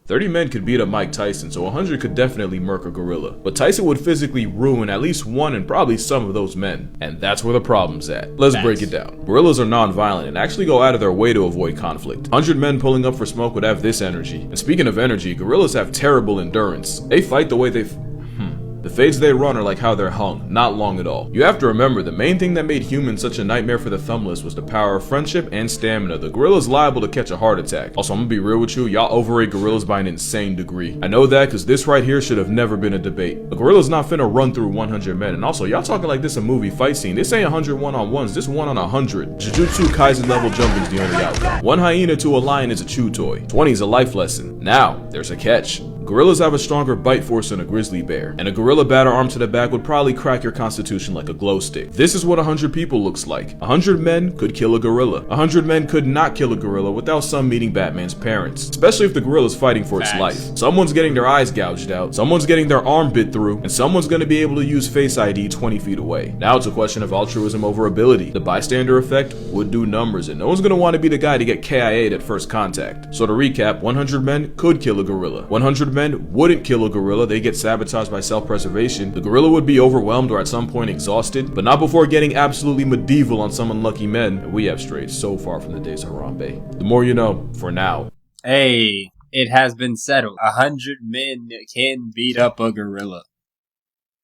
30 men could beat up Mike Tyson, so 100 could definitely murk a gorilla. But Tyson would physically ruin at least one and probably some of those men. And that's where the problem's at. Let's break it down. Gorillas are non-violent and actually go out of their way to avoid conflict. 100 men pulling up for smoke would have this energy. And speaking of energy, gorillas have terrible endurance. They fight the way the fades they run are like how they're hung, not long at all. You have to remember, the main thing that made humans such a nightmare for the thumbless was the power of friendship and stamina. The gorilla's liable to catch a heart attack. Also, I'm gonna be real with you, y'all overrate gorillas by an insane degree. I know that because this right here should have never been a debate. A gorilla's not finna run through 100 men, and also, y'all talking like this a movie fight scene. This ain't 100 one-on-ones, this 1 on 100. Jujutsu Kaisen level jumping's the only outcome. One hyena to a lion is a chew toy. 20 is a life lesson. Now, there's a catch. Gorillas have a stronger bite force than a grizzly bear, and a gorilla batter arm to the back would probably crack your constitution like a glow stick. This is what 100 people looks like. 100 men could kill a gorilla. 100 men could not kill a gorilla without some meeting Batman's parents, especially if the gorilla's fighting for its life. Someone's getting their eyes gouged out, someone's getting their arm bit through, and someone's gonna be able to use Face ID 20 feet away. Now it's a question of altruism over ability. The bystander effect would do numbers, and no one's gonna want to be the guy to get KIA'd at first contact. So to recap, 100 men could kill a gorilla. 100 men wouldn't kill a gorilla, they get sabotaged by self-preservation. The gorilla would be overwhelmed or at some point exhausted, but not before getting absolutely medieval on some unlucky men. And we have strayed so far from the days of Harambe. The more you know, for now. Hey, it has been settled. 100 men can beat up a gorilla.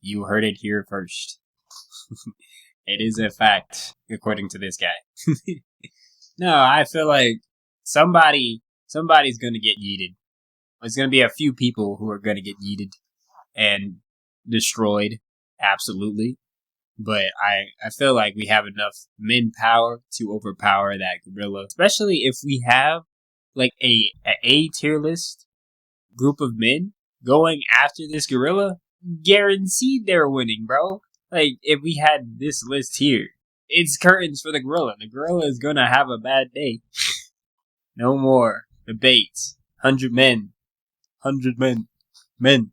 You heard it here first. It is a fact, according to this guy. No, I feel like somebody's gonna get yeeted. There's going to be a few people who are going to get yeeted and destroyed, absolutely. But I feel like we have enough men power to overpower that gorilla. Especially if we have like a tier list group of men going after this gorilla, guaranteed they're winning, bro. Like, if we had this list here, it's curtains for the gorilla. The gorilla is going to have a bad day. No more debates. 100 men. 100 men. Men.